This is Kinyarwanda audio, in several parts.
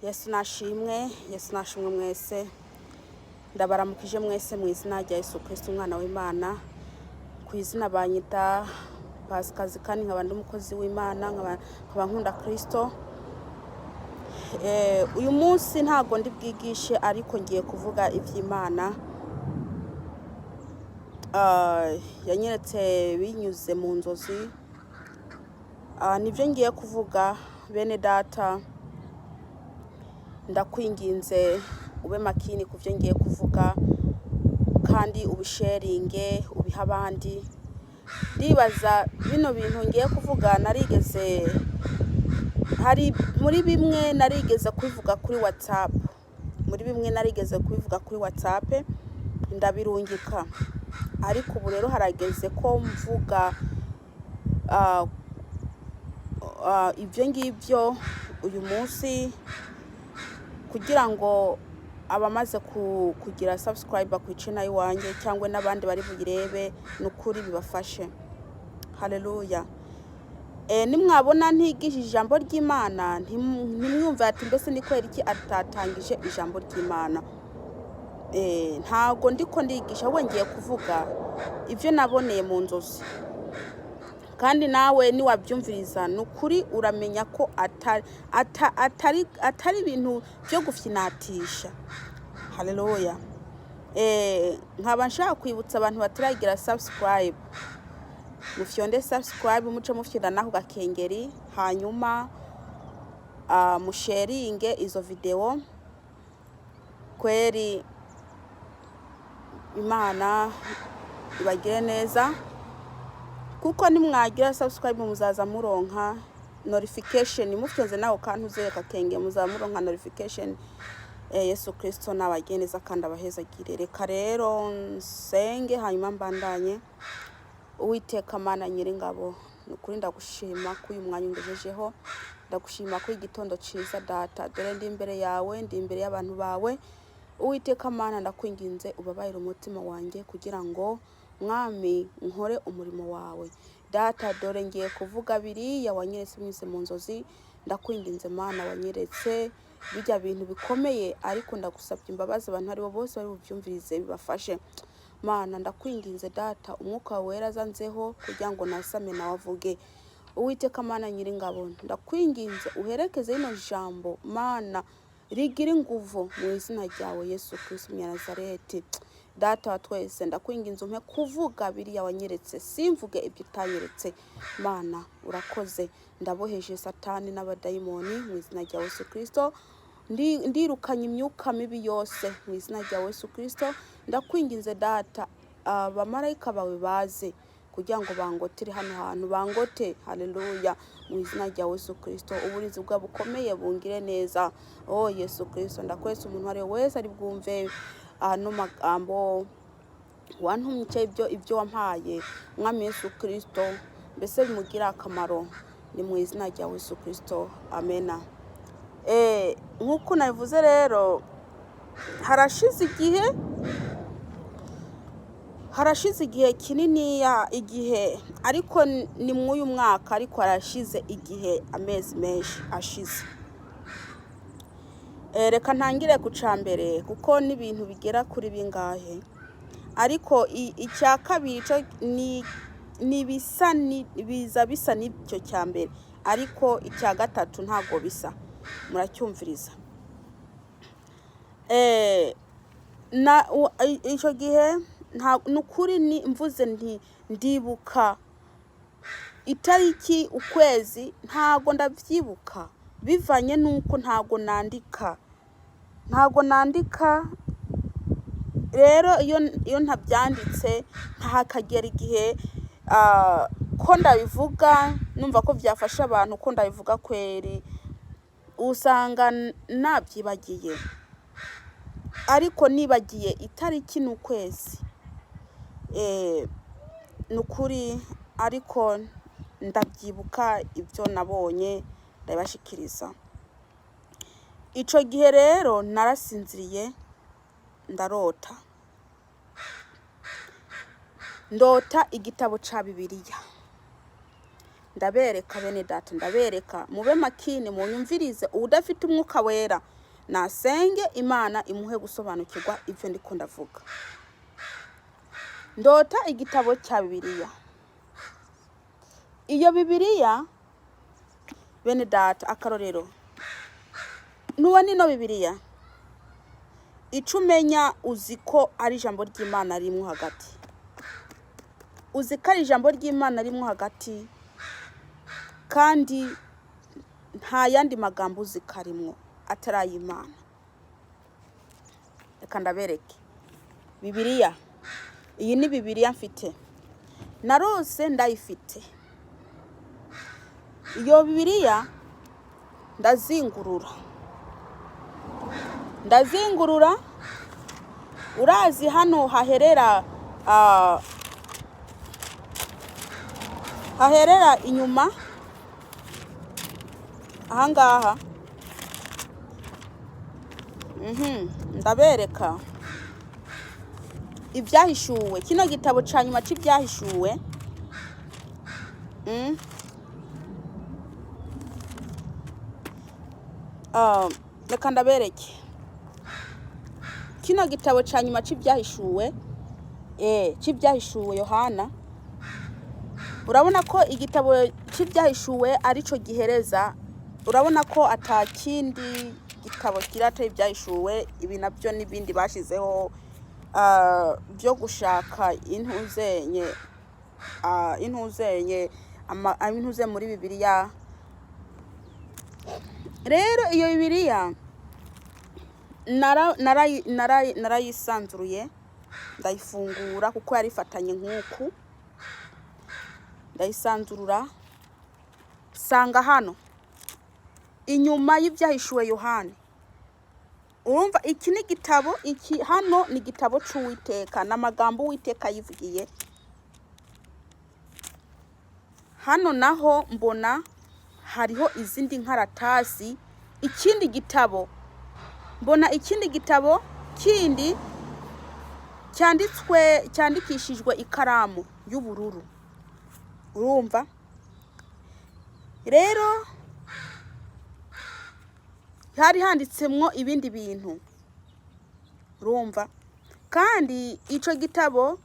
Yesu nashimwe mwese ndabaramukije mwese mu izina rya Yesu Kristo umwana w'Imana ku izina banyita pascasie kandi nkaba ndi umukozi w'Imana nkaba nkunda Kristo. Uyu munsi ntago ndi bwigishe ariko ngiye kuvuga ivy'Imana yanyeretse binyuze mu nzozi. Nivyo ngiye kuvuga bene data, ndakwinginze ube makini kuvyo ngiye kuvuga kandi ubisharinge ubiha abandi. Ndibaza bino bintu ngiye kuvuga narigeze hari muri bimwe narigeze kubivuga kuri WhatsApp, ndabirungika, ariko ubu rero harageze ko mvuga ibyo ngibyo uyu munsi, kugira ngo abamaze kugira subscribe ku channel iwanjye cyangwa n'abandi bari buyirebe n'ukuri bibafashe. Haleluya. Nimwabona ntigishije ijambo ry'Imana ntimwumve ati mbese ni kwera iki atatangije ijambo ry'Imana. Ntago ndiko ndigisha, we ngiye kuvuga ibyo naboneye mu nzozi, kandi nawe niwabyumviriza n'ukuri uramenya ko atari ibintu byo gufyinatisha. Haleluya. Nkaba nshaka kwibutsa abantu bataragira subscribe, mufyonde subscribe, muce mufyira naho gakengeri, hanyuma musharinge izo video. Kweri Imana ibagire neza, kuko nimwagira subscribe muzaza muronka notification, mufyonze naho kantu zeka kenge muzamuronka notification. Yesu Kristo nabageneza kandi abahezagire. Reka rero nsenge hanyuma mbandanye. Uwiteka Mana Nyiringabo, nukuri ndagushima ko uyu mwanya ungejejeho, ndagushima ko igitondo ciza data, dore ndi imbere yawe, ndi imbere y'abantu bawe. Uwiteka Mana ndakwinginze ubabayire umutima wanjye kugira ngo mwami nkore umurimo wawe data. Dore ngiye kuvuga biriya wanyeretse binyuze mu nzozi. Ndakwinginze Mana wanyeretse bijya bintu bikomeye, ariko ndagusabye imbabazi abantu ari bo bose bari buvyumvirize bibafashe. Mana ndakwinginze data, umwuka wera azanzeho kugira ngo nasame nawavuge. Uwiteka Mana Nyiringabo, ndakwinginze uherekeze ino jambo Mana rigira inguvu mu izina ryawe Yesu Kristo Nazareti. Data wa twese ndakwinginze umpe kuvuga biriya wanyeretse, simvuge ibyo utanyeretse. Mana urakoze. Ndaboheje satani n'abadayimoni mu izina rya Yesu Kristo. Ndirukanye imyuka mibi yose mu izina rya Yesu Kristo. Ndakwinginze data, abamarayika bawe baze kugira ngo bangotire hano hantu, bangote. Haleluya. Mu izina rya Yesu Kristo uburinzi bwa bukomeye bungire neza. Yesu Kristo ndakwese umuntu ari wese ari bwumve no magambo wantumye ibyo wampaye, mwami Yesu Kristo, mbese bimugira akamaro. Ni mu izina rya Yesu Kristo, amena. Nkuko nabivuze rero, harashize igihe kinini igihe, ariko ni mw'uyu mwaka, ariko harashize igihe amezi menshi ashize. Reka ntangire ku cambere kuko n'ibintu bigera kuri bingahe, ariko icya kabiri biza bisa n'icyo cyambere, ariko icya gatatu ntago bisa. Muracyumviriza. Icyo gihe nukuri mvuze ndibuka itariki, ukwezi, ntago ndavyibuka, bivanye nuko ntago nandika. Rero iyo ntabyanditse ntakagera igihe ko ndabivuga numva ko byafasha abantu, ko ndabivuga kweri usanga nabyibagiye, ariko nibagiye itariki n'ukwezi nukuri, ariko ndabyibuka ibyo nabonye ndabashikiriza. Ico gihe rero narasinziriye ndota igitabo ca Bibiliya. ndabereka bene data, ndabereka mube makini munyumvirize. Udafite umwuka wera nasenge Imana imuhe gusobanukirwa ibyo ndiko ndavuga. Ndota igitabo cya Bibiliya. Iyo Bibiliya bene data, akarorero, nuwa nino Bibiliya icumenya uziko ari ijambo ry'Imana rimwe hagati, uziko ari ijambo ry'Imana rimwe hagati, kandi nta yandi magambo uzikarimwo atari Imana. Reka ndabereke Bibiliya. Iyi ni Bibiliya mfite, narose ndayifite. Iyo Bibiliya ndazingurura, urazi hano haherera inyuma ahangaha. Ndabereka ibyahishuwe, kino gitabo ca nyuma c'ibyahishuwe. Reka ndabereke kino gitabo ca nyuma c'ibyahishuwe, c'ibyahishuwe Yohana. Urabona ko igitabo c'ibyahishuwe arico gihereza, urabona ko atakindi gitabo kirata ibyahishuwe. Ibi nabyo nibindi bashizeho byo gushaka intuze muri Bibiliya. Rero iyo Bibiliya narayisanzuruye ndayifungura kuko yarifatanye nk'uku. Ndayisanzurura sanga hano inyuma y'ibyahishuwe Yohana. Urumva iki ni gitabo, iki hano ni gitabo c'Uwiteka, n'amagambo Uwiteka yivugiye. Hano naho mbona hariho izindi nkaratasi, ikindi gitabo, mbona ikindi gitabo kindi cyandikishijwe ikaramu y'ubururu. Urumva rero hari handitsemwo ibindi bintu. Urumva kandi ico gitabo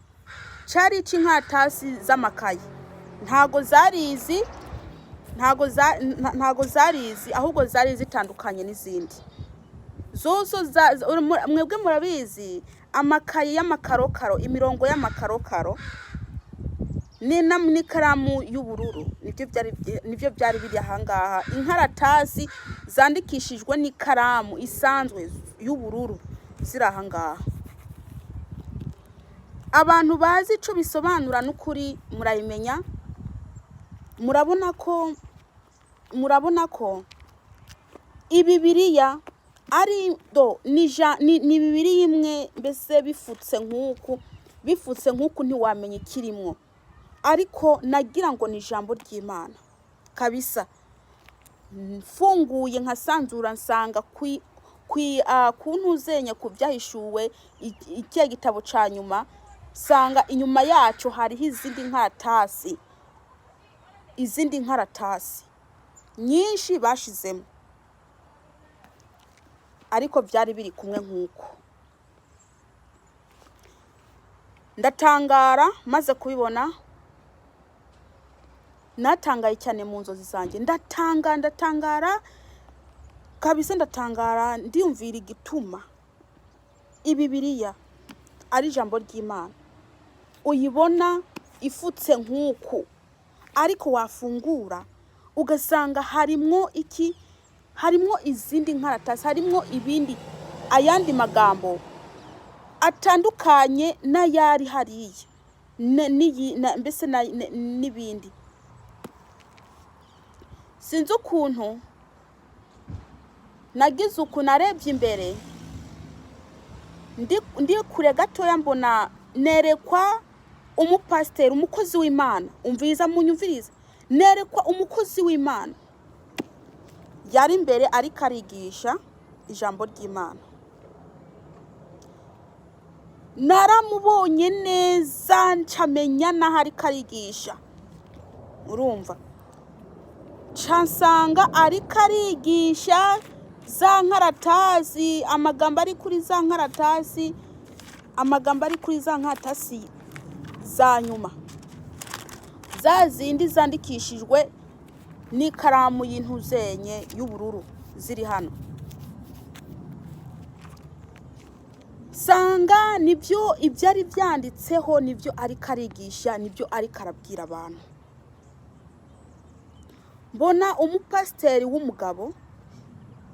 cari c'inkatasi z'amakaye, ntago zarizi ahubwo zari zitandukanye n'izindi. Zozo mwebwe murabizi amakaye y'amakarokaro, imirongo y'amakarokaro n'ikaramu y'ubururu, nivyo byari biri ahangaha. Inkaratasi zandikishijwe n'ikaramu isanzwe y'ubururu ziri ahangaha. Abantu bazi ico bisobanura n'ukuri murayimenya. Murabona ko Bibiliya ari ni Bibiliya imwe, mbese bifutse nk'uku ntiwamenya ikirimwo, ariko nagira ngo ni ijambo ry'Imana kabisa. Mfunguye nkasanzura nsanga kuntuzenye ku byahishuwe ikiye gitabo ca nyuma, sanga inyuma yacu hariho izindi nkaratasi nyinshi bashizemo, ariko byari biri kumwe nk'uko. Ndatangara maze kubibona, natangaye cyane mu nzozi zanjye. Ndatangara kabisa, ndatangara ndiyumvira igituma Bibiliya ari ijambo ry'Imana uyibona ifutse nk'uku, ariko wafungura ugasanga harimwo izindi nkaratasi, harimwo ayandi magambo atandukanye n'ayari hariya, mbese n'ibindi. Sinzi ukuntu nagize uku, narebye imbere ndi kure gatoya, mbona nerekwa umupasiteri, umukozi w'Imana. Munyumviriza, nerekwa umukozi w'Imana yari imbere ariko arigisha ijambo ry'Imana. Naramubonye neza ncamenya naho ariko arigisha. Urumva cansanga ariko arigisha za nkaratasi, amagambo ari kuri za nkaratasi, amagambo ari kuri za nkaratasi za nyuma, za zindi zandikishijwe n'ikaramu y'intuzenye y'ubururu ziri hano. Sanga nibyo ibyari byanditseho, nibyo ariko arigisha, nibyo ariko arabwira abantu. Mbona umupasiteri w'umugabo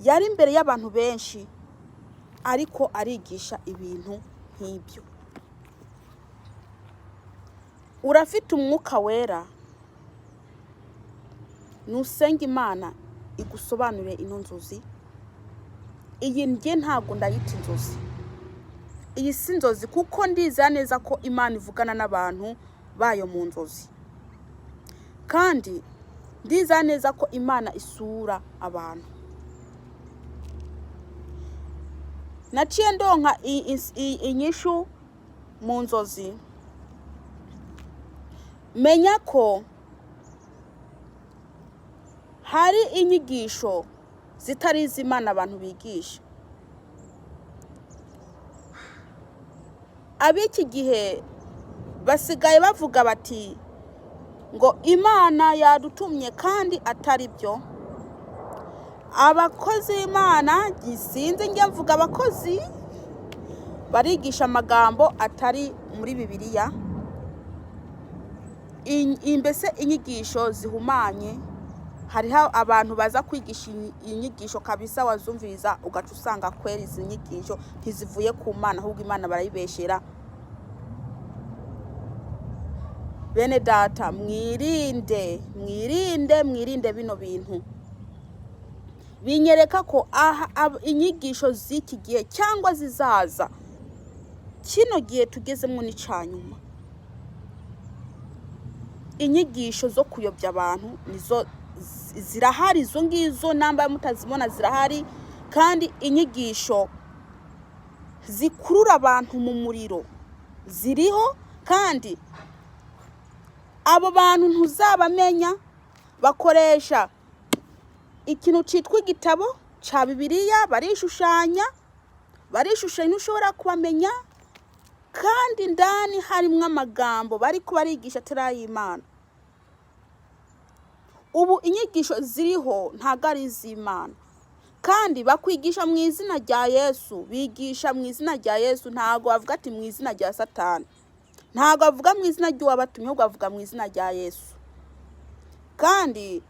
yari imbere y'abantu benshi ariko arigisha ibintu nk'ibyo. Urafite umwuka wera, nusenga Imana igusobanurire ino nzozi. Iyi njye ntabwo ndayita inzozi, iyi si inzozi, kuko ndiza neza ko Imana ivugana n'abantu bayo mu nzozi, kandi ndiza neza ko Imana isura abantu. Naciye ndonka inyishu mu nzozi, menya ko hari inyigisho zitari iz'Imana abantu bigisha. Ab'iki gihe basigaye bavuga bati ngo Imana yadutumye, kandi atari byo. Abakozi b'Imana, gisinze njye mvuga abakozi, barigisha amagambo atari muri Bibiliya, mbese inyigisho zihumanye. Hariho abantu baza kwigisha inyigisho kabisa, wazumviriza ugaca usanga kweri izi nyigisho ntizivuye ku Mana, ahubwo Imana barayibeshera. Bene data, mwirinde bino bintu. Binyereka ko inyigisho z'iki gihe cyangwa zizaza, kino gihe tugezemo ni canyuma. Inyigisho zo kuyobya abantu nizo zirahari, izo ngizo namba mutazibona zirahari, kandi inyigisho zikurura abantu mu muriro ziriho, kandi abo bantu ntuzabamenya. Bakoresha ikintu cyitwa igitabo cya Bibiliya, barishushanya ushobora kubamenya, kandi ndani harimo amagambo bari kubarigisha atari y'Imana. Ubu inyigisho ziriho ntago ari iz'Imana, kandi bakwigisha mu izina rya Yesu, bigisha mu izina rya Yesu, ntago bavuga ati mu izina rya Satani, ntago bavuga mu izina ry'uwabatumye, ahubwo bavuga mu izina rya Yesu. Kandi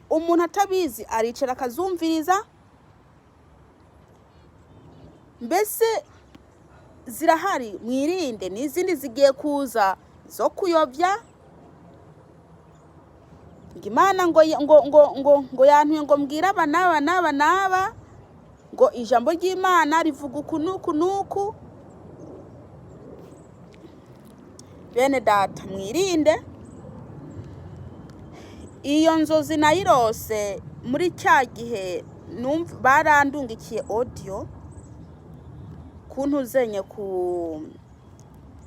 umuntu atabizi aricara akazumviriza. Mbese zirahari, mwirinde. N'izindi zigiye kuza zo kuyobya. Imana ngo yantuye ngo mbwira aba n'aba, ngo ijambo ry'Imana rivuga uku nuku. Bene data, mwirinde. Iyo nzozi nayirose muri cya gihe barandungikiye audio kuntuzenye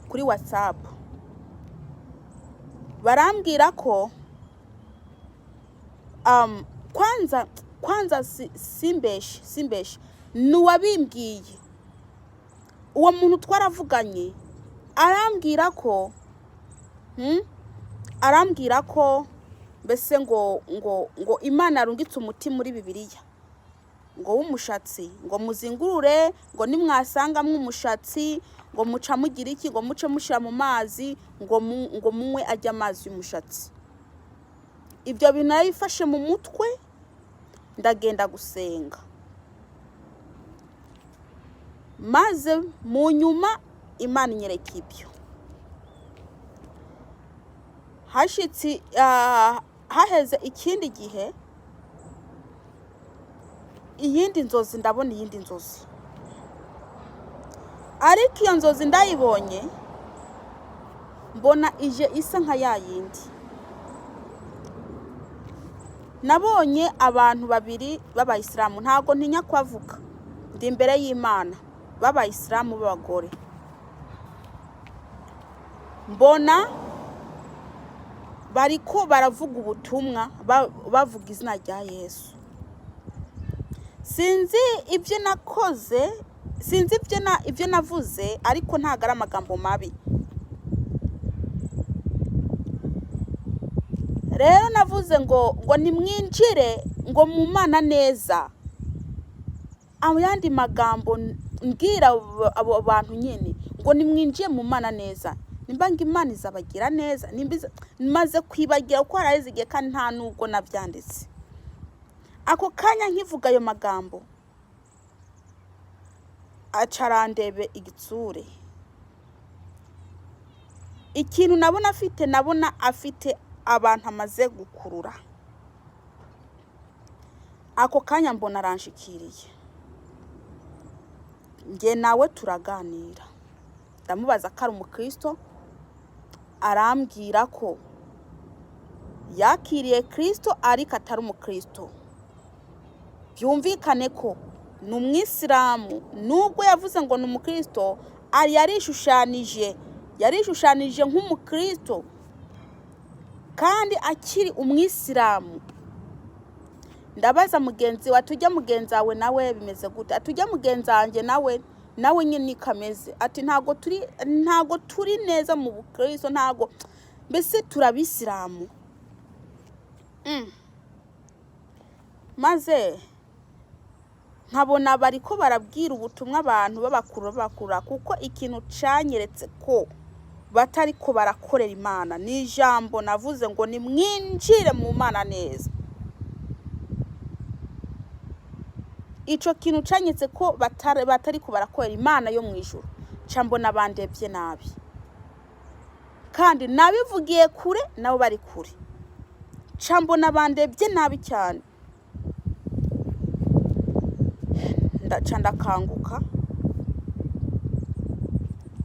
kuri WhatsApp. Barambwira ko kwanza simbeshi nuwabimbwiye, uwo muntu twaravuganye arambwira ko mbese ngo Imana yarungitse umuti muri Bibiliya, ngo w'umushatsi, ngo muzingurure, ngo nimwasanga mw'umushatsi, ngo muca mugira iki, ngo muce mushira mu mazi, ngo munywe ajya amazi y'umushatsi. Ibyo bintu nabifashe mu mutwe, ndagenda gusenga. Maze mu nyuma Imana inyereka ibyo. Hashitsi haheze ikindi gihe, iyindi nzozi, ndabona iyindi nzozi. Ariko iyo nzozi ndayibonye, mbona ije isa nka ya yindi. Nabonye abantu babiri b'Abayisilamu, ntago ntinya kwavuga, ndi imbere y'Imana, b'Abayisilamu b'abagore. Mbona bariko baravuga ubutumwa bavuga izina rya Yesu. Sinzi ibyo nakoze, sinzi ibyo navuze, ariko ntago ari amagambo mabi. Rero navuze ngo nimwinjire ngo mu Mana neza. Yandi magambo mbwira abo bantu nyine ngo nimwinjiye mu Mana neza. Nimba ngo Imana izabagira neza, maze kwibagira ko harazigiye kandi nta nubwo nabyanditse. Ako kanya nkivuga ayo magambo acarandebe igitsure. Ikintu nabona afite abantu amaze gukurura. Ako kanya mbona aranshikiriye. Nge nawe turaganira. Ndamubaza ko ari umukristo, arambwira ko yakiriye Kristo ariko atari umukristo. Byumvikane ko ni umwisilamu, nubwo yavuze ngo ni umukristo, yarishushanije nk'umukristo kandi akiri umwisilamu. Ndabaza mugenzi wa tujya mugenzi wawe nawe bimeze gute? Atujya mugenzi wanjye nawe nyine kameze. Ati ntago turi neza mu bukristo, ntago mbese turabisilamu. Maze nkabona bariko barabwira ubutumwa abantu babakura, kuko ikintu canyeretse ko batari ko barakorera Imana ni ijambo navuze ngo nimwinjire mu Mana neza. Ico kintu canyetse ko batari ko barakorera Imana yo mwijuru. Cambona bandebye nabi, kandi nabivugiye kure nabo bari kure. Cambona bandebye nabi cyane. Ndakanguka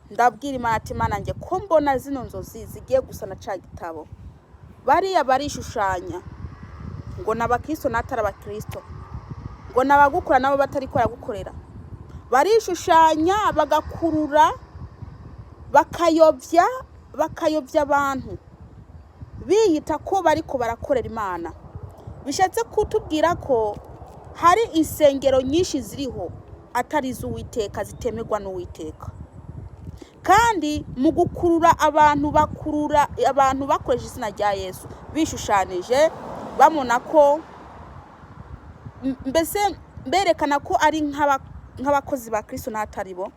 ndabwira Imana ati Mana nge ko mbona zino nzozi zigiye gusa na ca gitabo. Bariya barishushanya ngo n'abakristo natara abakristo, ngo nabagukura nabo batari ko yagukorera. Barishushanya bagakurura bakayobya abantu biyita ko bariko barakorera Imana. Bishatse kutubwira ko hari insengero nyinshi ziriho atari z'Uwiteka, zitemerwa n'Uwiteka. Kandi mu gukurura abantu bakoresha izina rya Yesu, bishushanije bamona ko mbese berekana ko ari nk'abakozi ba Kristo n'atari bo.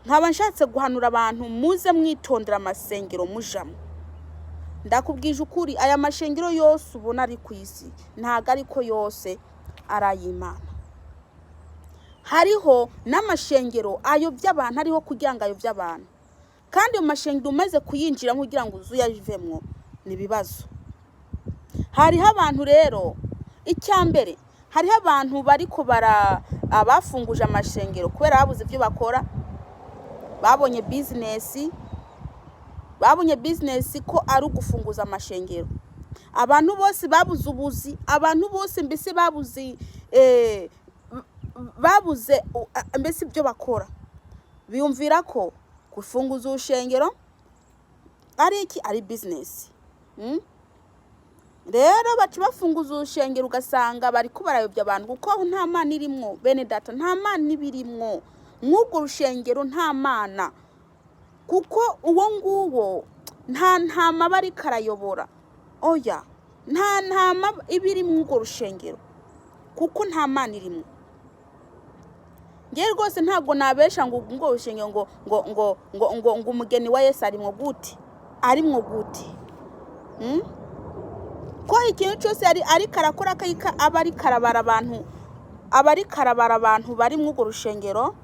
Nkaba nshatse guhanura abantu muze mwitondera amasengero mujamo. Ndakubwije ukuri, aya mashengero yose ubona ari ku isi ntago ariko yose arayimana. Hariho n'amashengero ayobya abantu, ariho kugira ngo ayobya abantu, kandi mu mashengero umaze kuyinjiramo kugira ngo uzuyavemwo nibibazo. Hariho abantu rero, icyambere hariho abantu bariko abafunguje amashengero kubera babuze ibyo bakora, babonye business ko ari ugufunguza amashengero. Abantu bose babuze ubuzi, abantu bose mbese babuze mbese ibyo bakora. Biyumvira ko gufunguza urushengero ari business. Rero bacu bafunguza urushengero ugasanga bari ko barayobya abantu, kuko nta Mana irimwo. Bene data, nta Mana ibirimwo mw'ubwo rushengero, nta Mana, kuko uwo nguwo nta ntama bari karayobora. Oya, nta ntama ibiri mw'ubwo rushengero, kuko nta Mana irimwo. Ngiye rwose ntabwo nabesha ngo rushengero ngo umugeni wa Yesu arimwo gute. Ko ikintu cyose ari karakora abari karabara abantu bari mw'ubwo rushengero.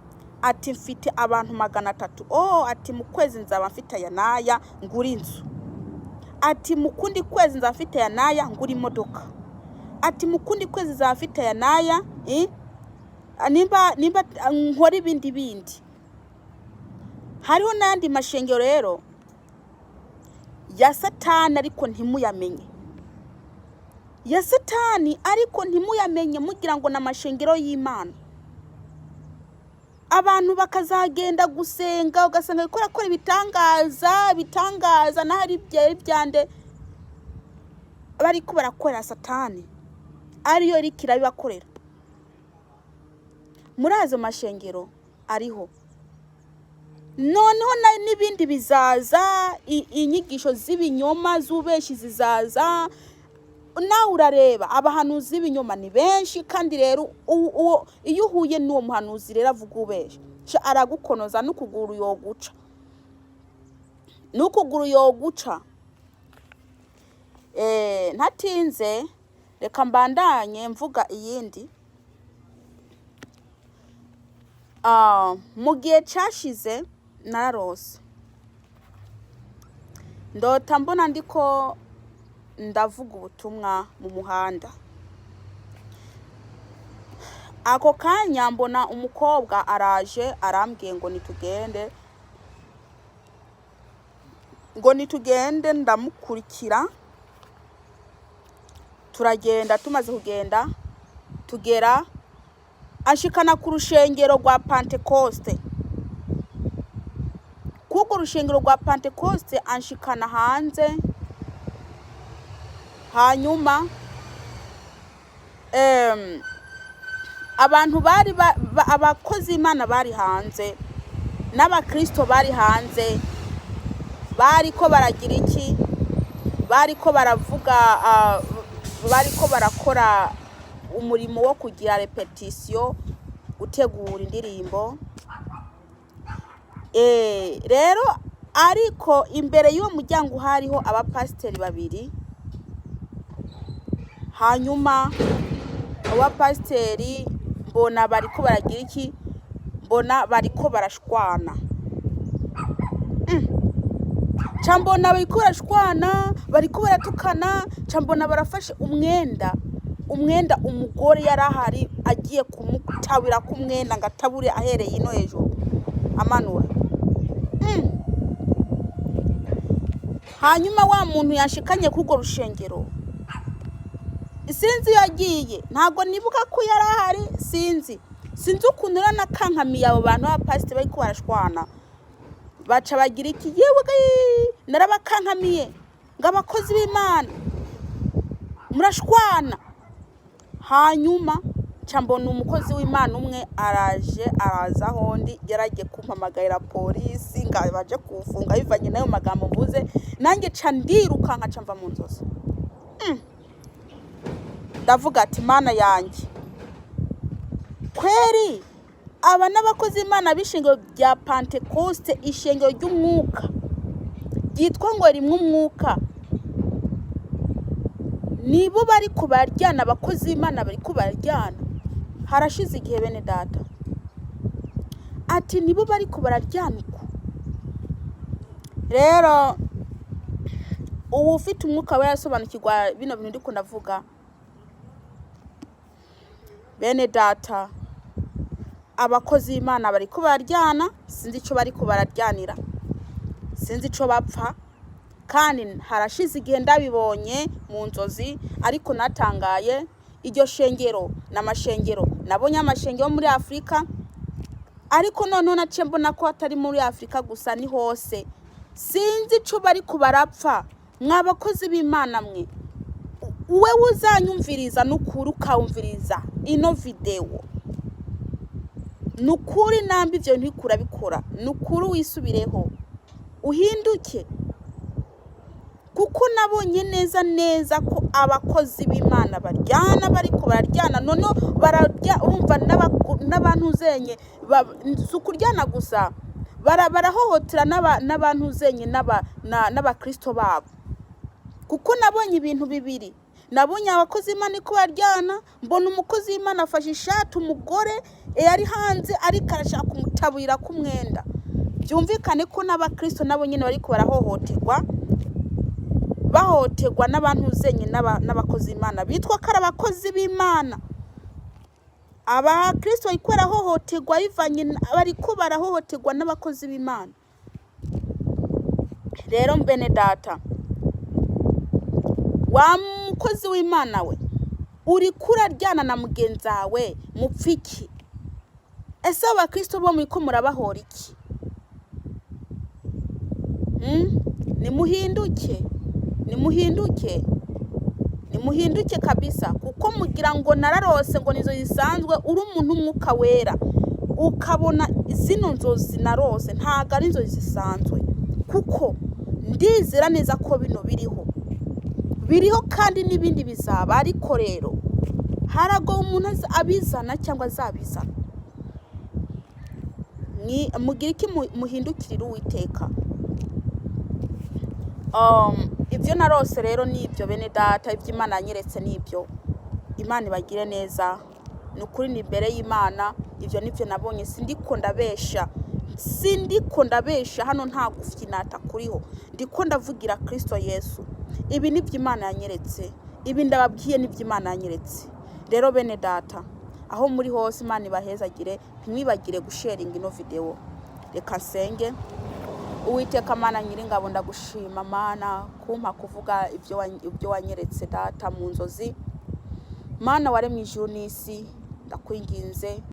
Ati mfite abantu 300. Ati mu kwezi nzaba mfite aya naya ngura inzu. Ati mu kundi kwezi nzaba mfite aya naya ngura imodoka. Ati mu kundi kwezi nzaba mfite aya naya nimba nkora ibindi. Hariho nandi mashengero rero ya Satani, ariko ntimuyamenye. Ya Satani ariko ntimuyamenye mugira ngo n'amashengero y'Imana. abantu bakazagenda gusenga ugasanga gukora ibitangaza n'ahari byande bariko barakorera satani ariyo rikira bibakorera. Muri azo mashengero ariho noneho n'ibindi bizaza, inyigisho z'ibinyoma z'ubeshi zizaza. Nawe urareba abahanuzi b'ibinyoma ni benshi, kandi rero iyo uhuye n'uwo muhanuzi rero avuga ubeshi aragukonoza n'ukuguru yoguca. Ntatinze reka mbandanye mvuga iyindi. Mu gihe cyashize nararose ndota mbona ndiko ndavuga ubutumwa mu muhanda. Ako kanya mbona umukobwa araje arambwiye ngo nitugende, ndamukurikira turagenda. Tumaze kugenda tugera ashikana ku rushengero rwa Pentecoste. Kuko rushengero rwa Pentecoste anshikana hanze. Hanyuma abantu bari abakozi Imana bari hanze n'abakristo bari hanze, bariko baragira iki? Bariko baravuga, bariko barakora umurimo wo kugira repetition, gutegura indirimbo. Rero ariko imbere y'uwo muryango hariho abapasiteri babiri. Hanyuma abapasiteri mbona bariko baragira iki? Mbona bariko barashwana. Mbona bariko barashwana, bariko baratukana. Mbona barafashe umwenda umugore yarahari agiye kumutabira ku mwenda ngo atabure ahereye ino hejuru amanura. Hanyuma wa muntu yashikanye kugo rushengero sinzi yagiye, ntago nibuka ko yarahari. Sinzi ukuntu nakankamiye abo bantu b'abapasiteri bariko barashwana. Baca bagira iki? Yewe narabakankamiye ngo abakozi b'Imana murashwana. Hanyuma mbona umukozi w'Imana umwe araza hondi yaragiye kumpamagarira polisi ngo baje kufunga bivanye nayo magambo mvuze. Nanjye ndiruka nkaca mva mu nzozi. Ndavuga ati Mana yanjye, kweri aba n'abakozi Imana b'ishengero rya Pentecoste, ishengero ry'umwuka ryitwa ngo rimwe umwuka, nibo bari kubaryana? Abakozi Imana bari kubaryana? Harashize igihe bene data ati nibo bari kubararyana uko. Rero ubu ufite umwuka we yasobanukirwa bino bintu ndiko ndavuga. Bene data, abakozi Imana bari kubaryana. Sinzi ico bari kubararyanira, sinzi ico bapfa, kandi harashize igihe ndabibonye mu nzozi. Ariko natangaye iryo shengero n'amashengero nabonye amashengero muri Afrika. Ariko noneho naciye mbona ko atari muri Afrika gusa, ni hose. Sinzi ico bari kubarapfa. Mwabakozi b'Imana mwe, wewe uzanyumviriza n'ukuri ukawumviriza ino video, nukuri nambi ivyo ntikura bikora, nukuri wisubireho uhinduke. Kuko nabonye neza ko abakozi b'Imana baryana, bariko bararyana. None bararya, urumva n'abantu zenye sukuryana gusa, barahohotera n'abantu zenye n'abakristo babo. Kuko nabonye ibintu bibiri. Nabonye abakozi Imana ko baryana, mbona umukozi w'Imana afashe ishati umugore yari hanze ariko arashaka kumutabira ku mwenda. Byumvikane ko n'abakristo nabo nyine bari bahohoterwa n'abantu zenye n'abakozi Imana bitwa ko ari abakozi b'Imana. Abakristo bari barahohoterwa bivanye, bari barahohoterwa n'abakozi b'Imana. Rero mbene data, wa mukozi w'Imana we uri kuraryana na mugenzi wawe mupfiki. ese abakristo bo mwiko murabahora iki? Nimuhinduke kabisa, kuko mugira ngo nararose ngo nizo zisanzwe. Uri umuntu umwuka wera ukabona zino nzozi narose ntago ari inzozi zisanzwe, kuko ndizera neza ko bino biriho kandi n'ibindi bizaba. Ariko rero harago umuntu abizana cyangwa azabizana. Mugira iki? Muhindukirira Uwiteka. Ibyo narose rero nibyo bene data, ibyo Imana yanyeretse nibyo. Imana ibagire neza, nukuri ni imbere y'Imana. Ibyo nibyo nabonye, sindiko ndabesha hano, nta gufyinata kuriho, ndiko ndavugira Kristo Yesu. Ibi nibyo Imana yanyeretse, ibi ndababwiye nibyo Imana yanyeretse. Rero bene data, aho muri hose Imana ibahezagire, ntimwibagire gusharinga ino video. Reka nsenge. Uwiteka Mana nyiringabo, ndagushima Mana kumpa kuvuga ibyo wanyeretse data mu nzozi. Mana waremye ijuru n'isi, ndakwinginze